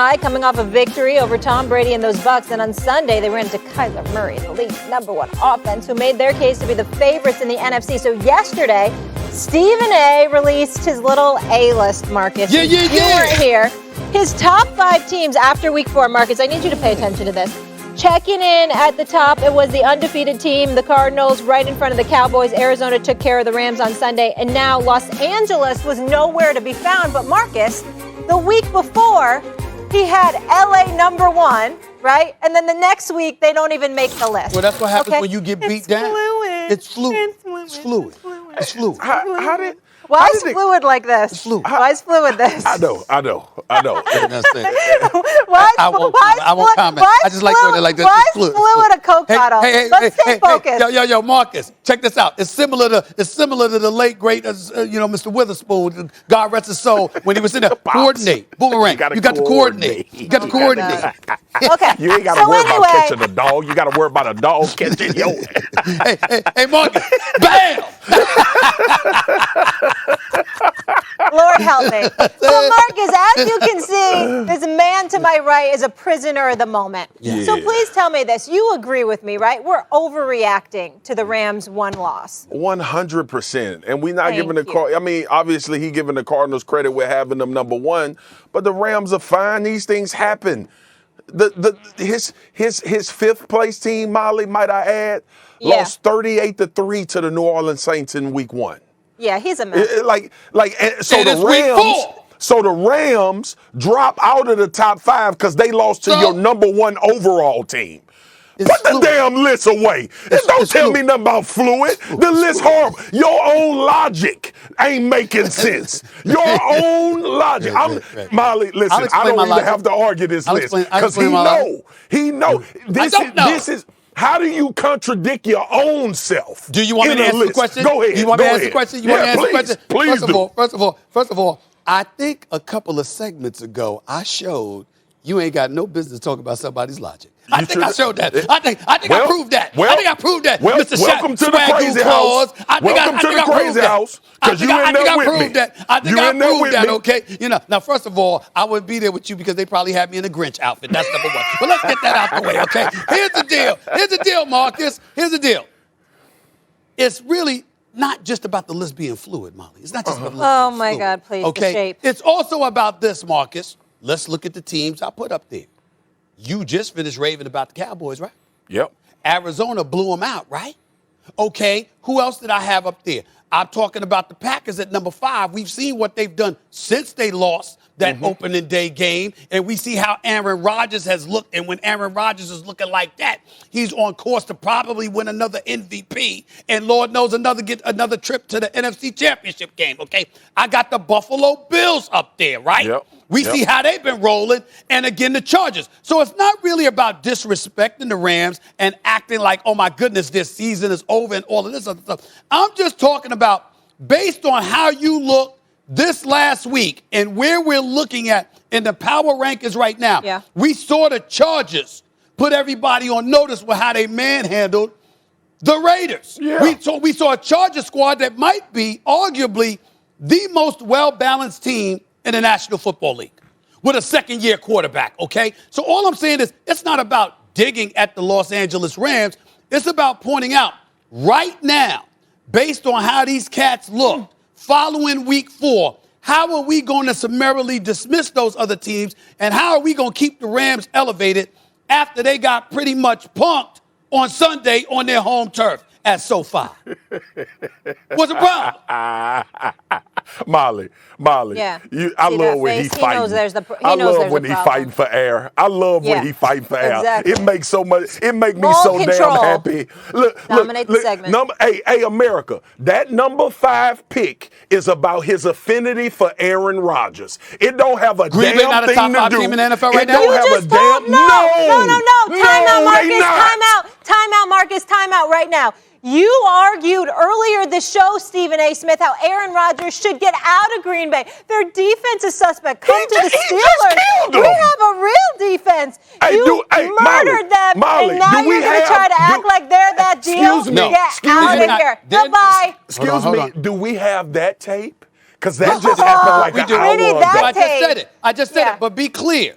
high coming off a victory over Tom Brady and those Bucs. And on Sunday, they ran into Kyler Murray, the league's #1 offense, who made their case to be the favorites in the NFC. So yesterday, Stephen A. released his little A-list, Marcus. You weren't here. His top 5 teams after week 4, Marcus, I need you to pay attention to this. Checking in at the top, it was the undefeated team, the Cardinals, right in front of the Cowboys. Arizona took care of the Rams on Sunday, and now Los Angeles was nowhere to be found. But Marcus, the week before, he had LA #1, right? And then the next week, they don't even make the list. Well, that's what happens when you get beat down. It's fluid. It's fluid. Why is fluid like this? It's fluid. Why is fluid this? I know. Why I won't comment. I just like doing it like this. Why is fluid a Coke bottle? Let's stay focused. Yo, Marcus, check this out. It's similar to the late great, Mr. Witherspoon. God rest his soul. When he was in there, coordinate, boomerang. You got to coordinate. You got to coordinate. Okay. You ain't got to worry about catching a dog. You got to worry about a dog catching you. Hey, Marcus, bam! Lord help me. Well, Marcus, as you can see, this man to my right is a prisoner of the moment. Yeah. So please tell me this. You agree with me, right? We're overreacting to the Rams' one loss. 100%. And we're not giving obviously he giving the Cardinals credit with having them #1, but the Rams are fine. These things happen. His 5th place team, Molly, might I add, lost 38-3 to the New Orleans Saints in week 1. Yeah, he's a mess. So the Rams drop out of the top 5 because they lost to your #1 overall team. Put the damn list away. Don't tell me nothing about fluid. The list horrible. Your own logic ain't making sense. Your own logic. Molly, listen, I don't even have to argue this list because he know. This is. How do you contradict your own self? Do you want me to answer the question? Go ahead. You want me to answer the question? You want me to answer the question? Please do. First of all, I think a couple of segments ago I showed you ain't got no business talking about somebody's logic. I think I showed that. I think I proved that. I think I proved that. Mr. Welcome to the crazy house. Welcome to the crazy house. Because you in there with me. I think I proved that, okay? Now, first of all, I wouldn't be there with you because they probably had me in a Grinch outfit. That's #1. But let's get that out the way, okay? Here's the deal, Marcus. Here's the deal. It's really not just about the list being fluid, Molly. It's not just about the list being fluid. Oh, my God, please, okay? the shape. It's also about this, Marcus. Let's look at the teams I put up there. You just finished raving about the Cowboys, right? Yep. Arizona blew them out, right? Okay, who else did I have up there? I'm talking about the Packers at #5. We've seen what they've done since they lost that opening day game, and we see how Aaron Rodgers has looked. And when Aaron Rodgers is looking like that, he's on course to probably win another MVP, and Lord knows get another trip to the NFC Championship game, okay? I got the Buffalo Bills up there, right? Yep. We see how they've been rolling, and again, the Chargers. So it's not really about disrespecting the Rams and acting like, oh, my goodness, this season is over and all of this other stuff. I'm just talking about based on how you look this last week and where we're looking at in the power rankings right now. Yeah. We saw the Chargers put everybody on notice with how they manhandled the Raiders. Yeah. We saw a Chargers squad that might be arguably the most well-balanced team in the National Football League with a second-year quarterback, okay? So all I'm saying is it's not about digging at the Los Angeles Rams. It's about pointing out right now, based on how these cats look following week 4, how are we going to summarily dismiss those other teams, and how are we going to keep the Rams elevated after they got pretty much punked on Sunday on their home turf at SoFi? What's the problem? Molly. Yeah. I love when he's fighting. I love when he's fighting for air. I love when he's fighting for air. Exactly. It makes me Ball so control. damn happy. Dominate the segment. Hey, America, that #5 pick is about his affinity for Aaron Rodgers. It don't have a Green Bay damn not a thing top to 5 do. team in the NFL right It now? don't have a damn No. Time out, Marcus. they not. Time out, Marcus. Time out right now. You argued earlier this show, Stephen A. Smith, how Aaron Rodgers should get out of Green Bay. Their defense is suspect. Come to the Steelers. We have a real defense. You murdered them, and now you're going to try to act like they're that deal? Excuse me. Get out of here. Goodbye. Excuse me. Do we have that tape? Because that just happened like an hour We need ago. that I just said it. But be clear.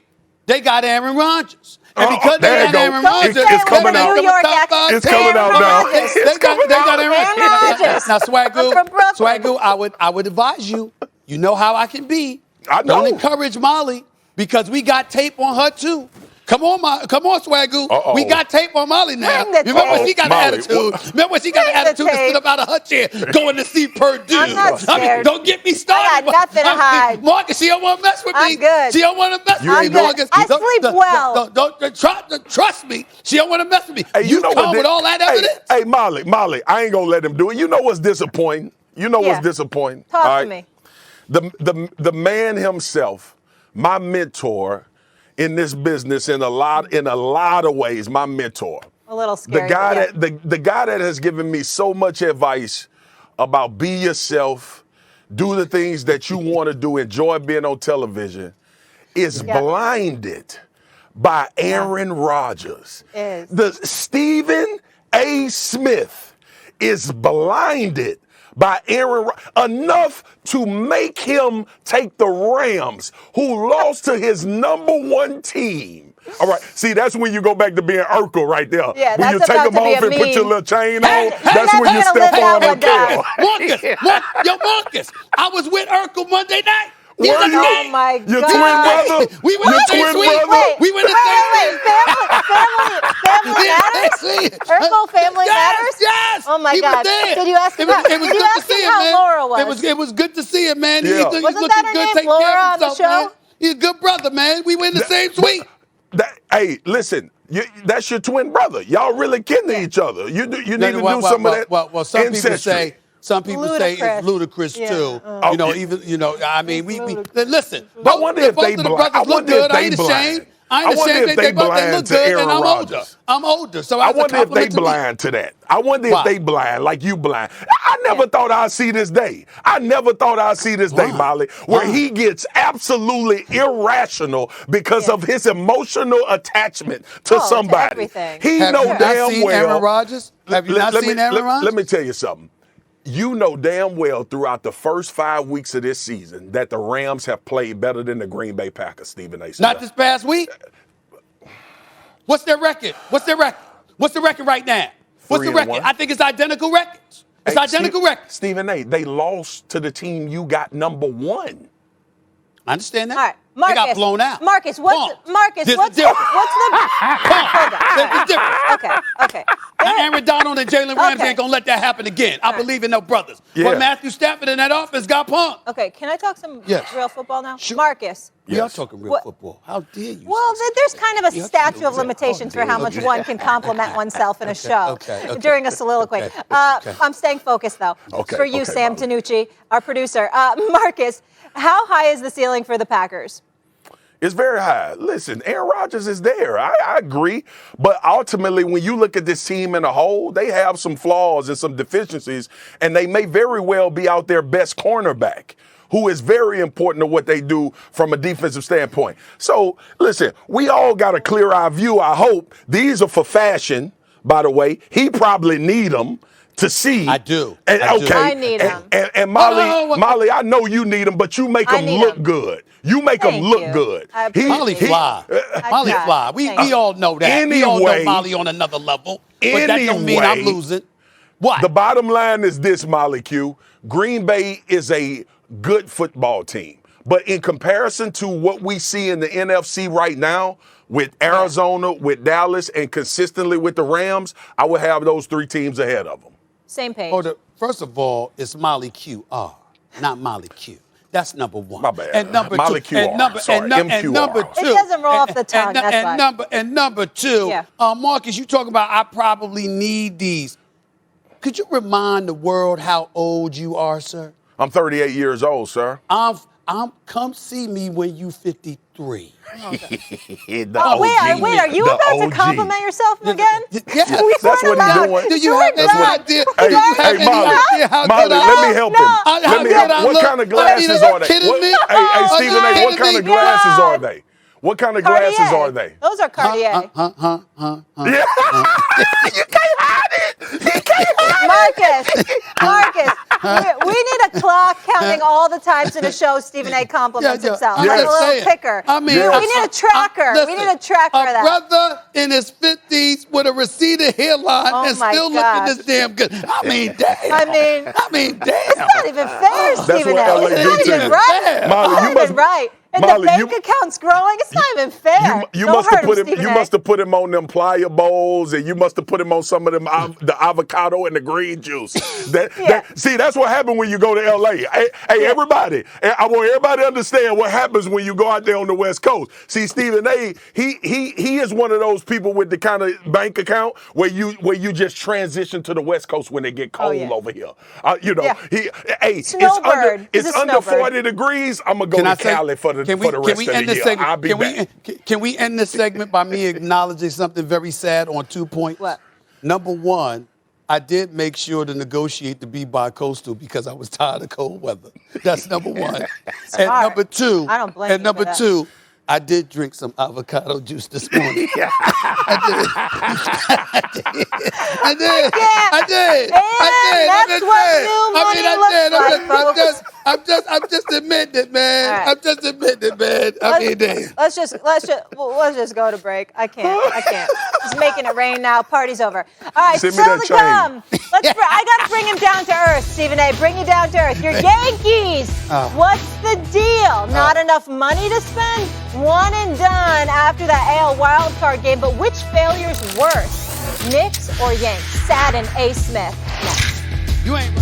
They got Aaron Rodgers. And because there they you got go. Aaron Rodgers, It's coming they out. make New York them a top accent. 5 It's coming out now. Rodgers. It's coming They out. got Aaron Rodgers. Now, From Brooklyn. Swagoo, I would advise you. You know how I can be. I know. Don't encourage Molly because we got tape on her too. Come on, Swagoo. Uh-oh. We got tape on Molly now. Bring the Remember tape. she got Molly, an attitude. Remember when she got Bring an the attitude to tape. sit up out of her chair going to see Purdue. I'm not scared. Don't get me started. I got nothing to hide. Marcus, she don't want to mess with me. I'm good. She don't want to mess You with ain't me, good. Marcus. I sleep well. Don't trust me. She don't want to mess with me. Hey, you know come what with all that evidence. Hey, Molly, I ain't gonna let him do it. You know what's disappointing? What's disappointing? Talk all to me. The man himself, my mentor in this business in a lot of ways, my mentor. A little scary. The guy that has given me so much advice about be yourself, do the things that you want to do, enjoy being on television, is blinded by Aaron Rodgers. Is. The Stephen A. Smith is blinded by Aaron enough to make him take the Rams, who lost to his #1 team. All right, see, that's when you go back to being Urkel right there. Yeah, when you that's take about them to be off a and put your meme. little chain on, Hey, that's when you gonna step live on that a one down. kill. Marcus, I was with Urkel Monday night. Were you? Oh my Your God. twin brother? We went Your to the twin same suite. brother? We went to the same Family matters? Urkel family matters? Yes. Oh my He was God. there. Did you ask him how- It was did you good ask to see him him, how man. Laura was? It was good to see him, man. Yeah. He's Wasn't looking that her good, name, taking Laura, care on of the himself, man. show? He's a good brother, man. We were in the same suite. Hey, listen, that's your twin brother. Y'all really kin to each other. You need to do some of that. Well, some ancestry. some people say Ludicrous. it's ludicrous Yeah. too. I mean, we listen. I wonder if both they of the blind. brothers look good. I ain't ashamed. I ain't wonder ashamed. if they They blind look to good, Aaron and I'm older. Rodgers. I'm older, so I that's a wonder if they compliment to me. blind to that. I wonder Why? if they blind like you blind. I never thought I'd see this day. I never thought I'd see this day, Why? Molly, where Why? he gets absolutely irrational because of his emotional attachment to somebody. everything. He Have know you not damn seen well. Aaron Rodgers? Have you not seen Aaron Rodgers? Let me tell you something. You know damn well throughout the first 5 weeks of this season that the Rams have played better than the Green Bay Packers, Stephen A. Smith. Not this past week. What's their record? What's the record right now? What's the 3-1. record? I think it's identical records. It's identical records. Stephen A., they lost to the team you got #1. I understand that. All right, Marcus. They got blown out. Marcus, There's a difference. There's a difference. Okay. Now, Aaron Donald and Jalen Ramsey Okay. ain't gonna let that happen again. I believe in their brothers. Yeah. But Matthew Stafford in that offense got punked. Okay, can I talk some Yes. real football now? Sure. Marcus. We are Yes. talking real What- football. How dare you? Well, there's kind of a Yeah, statute of okay. limitations for how much Okay. one can compliment oneself in a show okay. during a soliloquy. Okay. I'm staying focused, though. Okay, For you, okay, Sam Molly. Tanucci, our producer. Marcus, how high is the ceiling for the Packers? It's very high. Listen, Aaron Rodgers is there. I agree. But ultimately, when you look at this team in a whole, they have some flaws and some deficiencies, and they may very well be out their best cornerback, who is very important to what they do from a defensive standpoint. So, listen, we all got a clear-eye view, I hope. These are for fashion, by the way. He probably need them to see. I do. And, I do. okay. I need 'em. And Molly, Oh, Molly, I know you need them, but you make I them need look 'em. good. You make them Thank look you. good. I appreciate Molly it. fly. Molly tried. fly. We Thank you. all know that. We all know Anyway- Molly on another level. But that don't mean I'm Anyway, losing. What? The bottom line is this, Molly Q. Green Bay is a good football team. But in comparison to what we see in the NFC right now, with Arizona, with Dallas, and consistently with the Rams, I would have those three teams ahead of them. Same page. First of all, it's Molly QR, not Molly Q. That's number one. My bad. And number Molly two. QR. And number, Sorry, and, num- and MQR. number It two. doesn't roll off the tongue, that's why. And number two, Yeah. Marcus, you talking about I probably need these. Could you remind the world how old you are, sir? I'm 38 years old, sir. I'm come see me when you 53. The Wait, OG. are you The about to OG. compliment yourself again? Yes. We That's weren't what he's allowed. doing. Do you We have weren't any allowed. idea? Hey, Do you have hey, any Molly, idea how Molly, good I let me look? help No. him. How Let me good help. I What look? kind of Are you glasses are they? kidding What- me? Hey, Are Stephen you A., what kidding kind me? of glasses God. are they? What kind of glasses Cartier. are they? Those are Cartier. Yeah. You can't hide it. You can't hide Marcus, We need a clock counting all the times in a show Stephen A. compliments himself. I'm Like a just little saying. ticker. I mean, we need a tracker. listen, we need a tracker of a that. brother in his 50s with a receded hairline Oh and my still gosh. looking this damn good. I mean, damn. I mean, damn. it's not even fair, Stephen what A. LA It's not do even to right. you. Molly, It's you not must- even right. And Molly, the bank account's growing. It's not even fair. You Don't must hurt have put him. Stephen You A. must have put him on them plier bowls, and you must have put him on some of them the avocado and the green juice. See, that's what happened when you go to L.A. Hey, everybody! I want everybody to understand what happens when you go out there on the West Coast. See, Stephen A. He is one of those people with the kind of bank account where you just transition to the West Coast when they get cold over here. Snowbird. It's under 40 degrees. I'm gonna go to Cali for the rest of the year. I'll be back. Can we end this segment by me acknowledging something very sad on 2 points? What? Number one, I did make sure to negotiate to be bi-coastal because I was tired of cold weather. That's number one. And number two, I don't blame you for that. I did drink some avocado juice this morning. I did. That's what new money looks like, folks. I'm just admitting it, man. Right. I'm just admitting it, man. I mean, damn. Let's just go to break. I can't. He's making it rain now. Party's over. All right, Send still me that to come. I gotta bring him down to earth, Stephen A. Bring you down to earth. Your Yankees. What's the deal? Not enough money to spend? One and done after that AL wildcard game. But which failure's worse, Knicks or Yanks? Sad and A. Smith. Next. You ain't